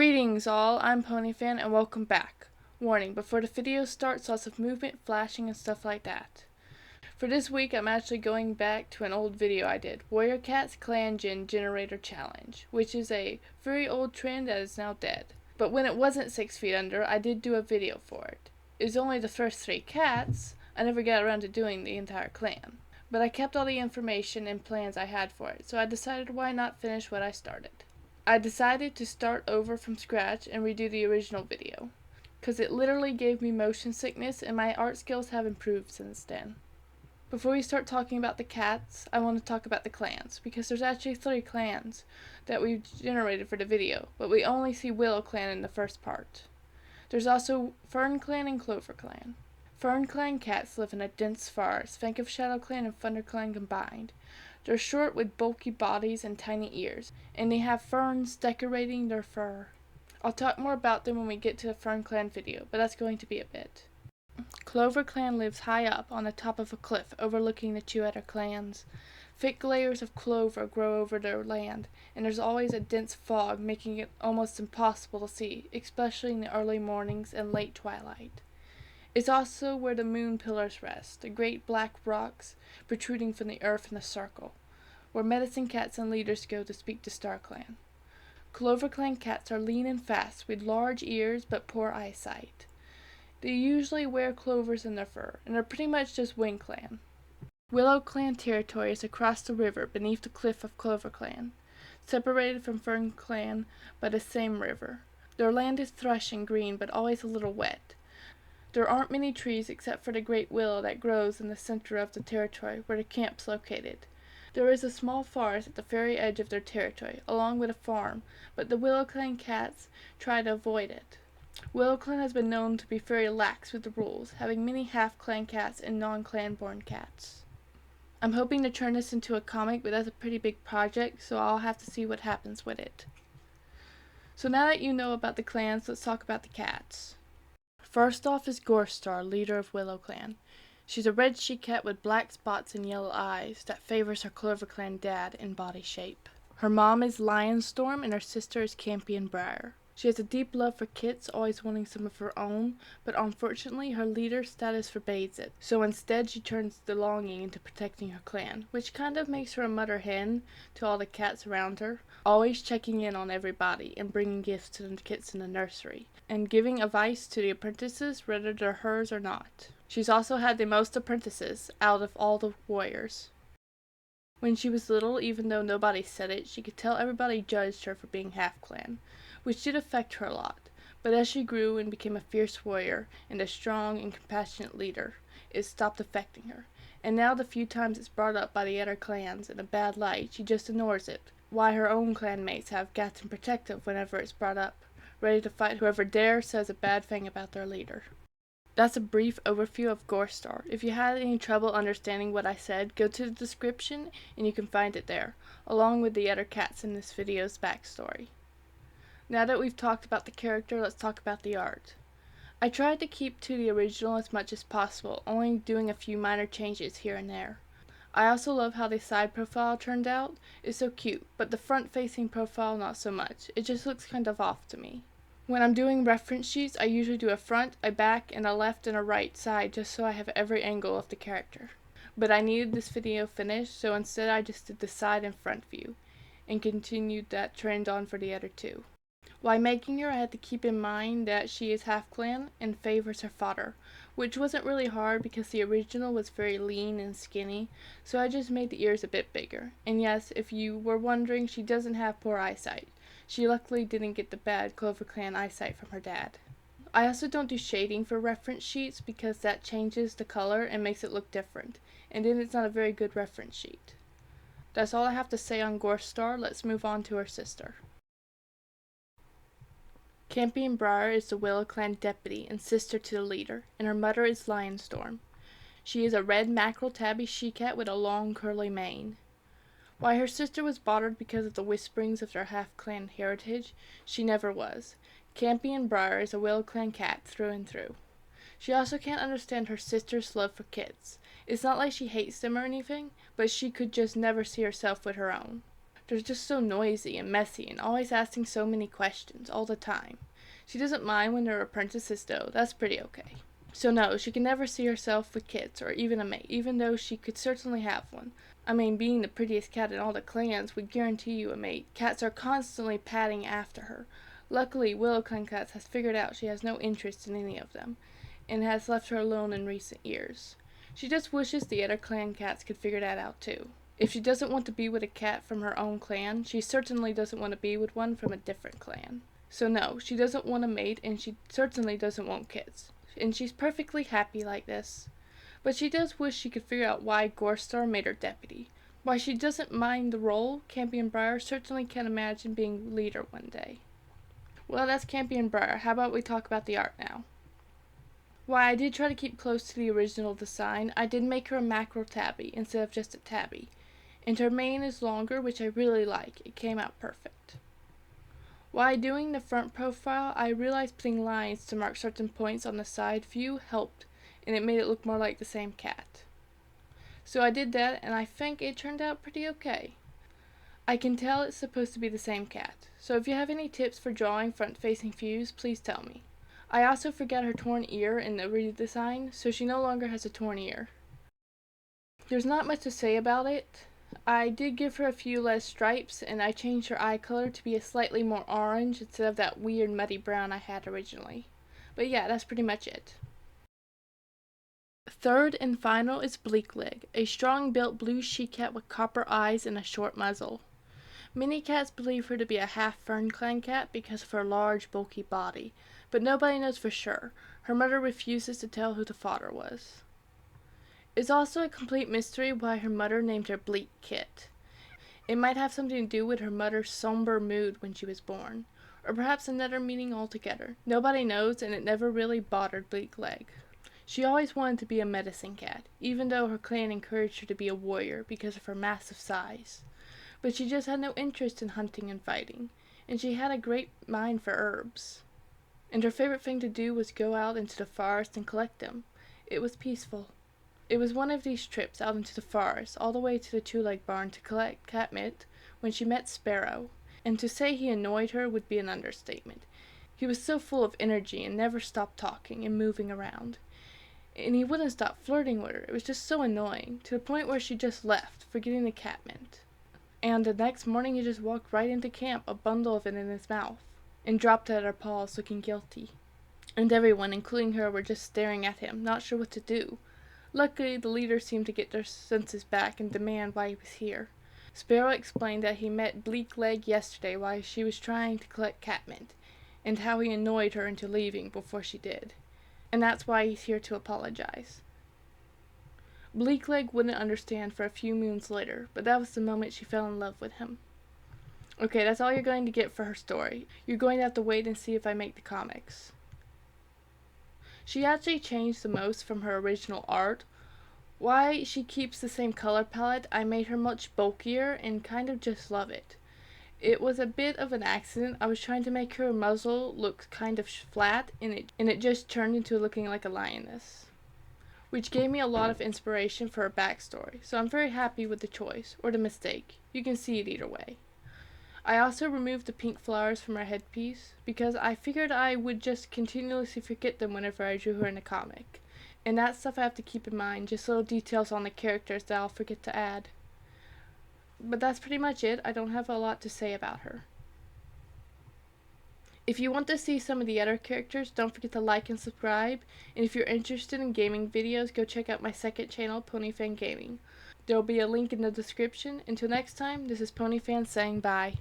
Greetings all, I'm Ponyfan and welcome back. Warning, before the video starts, lots of movement, flashing and stuff like that. For this week I'm actually going back to an old video I did, Warrior Cat's Clan Gen Generator Challenge, which is a very old trend that is now dead. But when it wasn't 6 feet under, I did do a video for it. It was only the first 3 cats. I never got around to doing the entire clan. But I kept all the information and plans I had for it, so I decided why not finish what I started. I decided to start over from scratch and redo the original video, because it literally gave me motion sickness and my art skills have improved since then. Before we start talking about the cats, I want to talk about the clans, because there's actually 3 clans that we've generated for the video, but we only see Willow Clan in the first part. There's also Fern Clan and Clover Clan. Fern Clan cats live in a dense forest, think of Shadow Clan and Thunder Clan combined. They're short with bulky bodies and tiny ears, and they have ferns decorating their fur. I'll talk more about them when we get to the Fern Clan video, but that's going to be a bit. Clover Clan lives high up on the top of a cliff overlooking the 2 other clans. Thick layers of clover grow over their land, and there's always a dense fog making it almost impossible to see, especially in the early mornings and late twilight. It's also where the moon pillars rest, the great black rocks protruding from the earth in a circle, where medicine cats and leaders go to speak to Star Clan. Clover Clan cats are lean and fast, with large ears but poor eyesight. They usually wear clovers in their fur, and are pretty much just Wing Clan. Willow Clan territory is across the river beneath the cliff of Clover Clan, separated from Fern Clan by the same river. Their land is thrush and green, but always a little wet. There aren't many trees except for the great willow that grows in the center of the territory where the camp's located. There is a small forest at the very edge of their territory, along with a farm, but the Willow Clan cats try to avoid it. Willow Clan has been known to be very lax with the rules, having many half-clan cats and non-clan born cats. I'm hoping to turn this into a comic, but that's a pretty big project, so I'll have to see what happens with it. So now that you know about the clans, let's talk about the cats. First off is Gorse, leader of Willow Clan. She's a red she-cat with black spots and yellow eyes that favors her Clover Clan dad in body shape. Her mom is Storm and her sister is Campion Briar. She has a deep love for kits, always wanting some of her own, but unfortunately her leader status forbids it, so instead she turns the longing into protecting her clan, which kind of makes her a mother hen to all the cats around her, always checking in on everybody and bringing gifts to the kits in the nursery, and giving advice to the apprentices whether they're hers or not. She's also had the most apprentices out of all the warriors. When she was little, even though nobody said it, she could tell everybody judged her for being half-clan, which did affect her a lot, but as she grew and became a fierce warrior and a strong and compassionate leader, it stopped affecting her, and now the few times it's brought up by the other clans in a bad light, she just ignores it, while her own clanmates have gotten protective whenever it's brought up, ready to fight whoever dares says a bad thing about their leader. That's a brief overview of Gorse. If you had any trouble understanding what I said, go to the description and you can find it there, along with the other cats in this video's backstory. Now that we've talked about the character, let's talk about the art. I tried to keep to the original as much as possible, only doing a few minor changes here and there. I also love how the side profile turned out. It's so cute, but the front-facing profile not so much. It just looks kind of off to me. When I'm doing reference sheets, I usually do a front, a back, and a left and a right side just so I have every angle of the character. But I needed this video finished, so instead I just did the side and front view, and continued that trend on for the other 2. While making her, I had to keep in mind that she is half-clan and favors her father, which wasn't really hard because the original was very lean and skinny, so I just made the ears a bit bigger. And yes, if you were wondering, she doesn't have poor eyesight. She luckily didn't get the bad Clover Clan eyesight from her dad. I also don't do shading for reference sheets because that changes the color and makes it look different, and then it's not a very good reference sheet. That's all I have to say on Gorse. Let's move on to her sister. Campion Briar is the Willow Clan deputy and sister to the leader, and her mother is Storm. She is a red mackerel tabby she-cat with a long curly mane. While her sister was bothered because of the whisperings of their half-clan heritage, she never was. Campion Briar is a Willow Clan cat through and through. She also can't understand her sister's love for kits. It's not like she hates them or anything, but she could just never see herself with her own. They're just so noisy and messy and always asking so many questions all the time. She doesn't mind when they're apprentices though, that's pretty okay. So no, she can never see herself with kids or even a mate, even though she could certainly have one. I mean, being the prettiest cat in all the clans would guarantee you a mate. Cats are constantly padding after her. Luckily, Willow Clan Cats has figured out she has no interest in any of them, and has left her alone in recent years. She just wishes the other clan cats could figure that out too. If she doesn't want to be with a cat from her own clan, she certainly doesn't want to be with one from a different clan. So no, she doesn't want a mate, and she certainly doesn't want kids. And she's perfectly happy like this. But she does wish she could figure out why Gorse made her deputy. Why she doesn't mind the role, Campion Briar certainly can imagine being leader one day. Well, that's Campion Briar. How about we talk about the art now? While I did try to keep close to the original design, I did make her a mackerel tabby instead of just a tabby. And her mane is longer, which I really like. It came out perfect. While doing the front profile, I realized putting lines to mark certain points on the side view helped, and it made it look more like the same cat. So I did that, and I think it turned out pretty okay. I can tell it's supposed to be the same cat, so if you have any tips for drawing front-facing views, please tell me. I also forgot her torn ear in the redesign, so she no longer has a torn ear. There's not much to say about it. I did give her a few less stripes, and I changed her eye color to be a slightly more orange instead of that weird muddy brown I had originally. But yeah, that's pretty much it. Third and final is Bleakleg, a strong-built blue she-cat with copper eyes and a short muzzle. Many cats believe her to be a half-fern clan cat because of her large, bulky body, but nobody knows for sure. Her mother refuses to tell who the father was. It's also a complete mystery why her mother named her Bleak Kit. It might have something to do with her mother's somber mood when she was born, or perhaps another meaning altogether. Nobody knows, and it never really bothered Bleakleg. She always wanted to be a medicine cat, even though her clan encouraged her to be a warrior because of her massive size. But she just had no interest in hunting and fighting, and she had a great mind for herbs. And her favorite thing to do was go out into the forest and collect them. It was peaceful. It was one of these trips out into the forest, all the way to the two-leg barn to collect catmint, when she met Sparrow, and to say he annoyed her would be an understatement. He was so full of energy and never stopped talking and moving around. And he wouldn't stop flirting with her. It was just so annoying, to the point where she just left, forgetting the catmint. And the next morning he just walked right into camp, a bundle of it in his mouth, and dropped it at her paws, looking guilty. And everyone, including her, were just staring at him, not sure what to do. Luckily, the leaders seemed to get their senses back and demand why he was here. Sparrow explained that he met Bleakleg yesterday while she was trying to collect catmint, and how he annoyed her into leaving before she did. And that's why he's here to apologize. Bleakleg wouldn't understand for a few moons later, but that was the moment she fell in love with him. Okay, that's all you're going to get for her story. You're going to have to wait and see if I make the comics. She actually changed the most from her original art. Why she keeps the same color palette, I made her much bulkier and kind of just love it. It was a bit of an accident. I was trying to make her muzzle look kind of flat, and it just turned into looking like a lioness, which gave me a lot of inspiration for her backstory, so I'm very happy with the choice, or the mistake. You can see it either way. I also removed the pink flowers from her headpiece, because I figured I would just continuously forget them whenever I drew her in a comic, and that's stuff I have to keep in mind, just little details on the characters that I'll forget to add. But that's pretty much it. I don't have a lot to say about her. If you want to see some of the other characters, don't forget to like and subscribe. And if you're interested in gaming videos, go check out my second channel, Ponyfan Gaming. There will be a link in the description. Until next time, this is Ponyfan saying bye.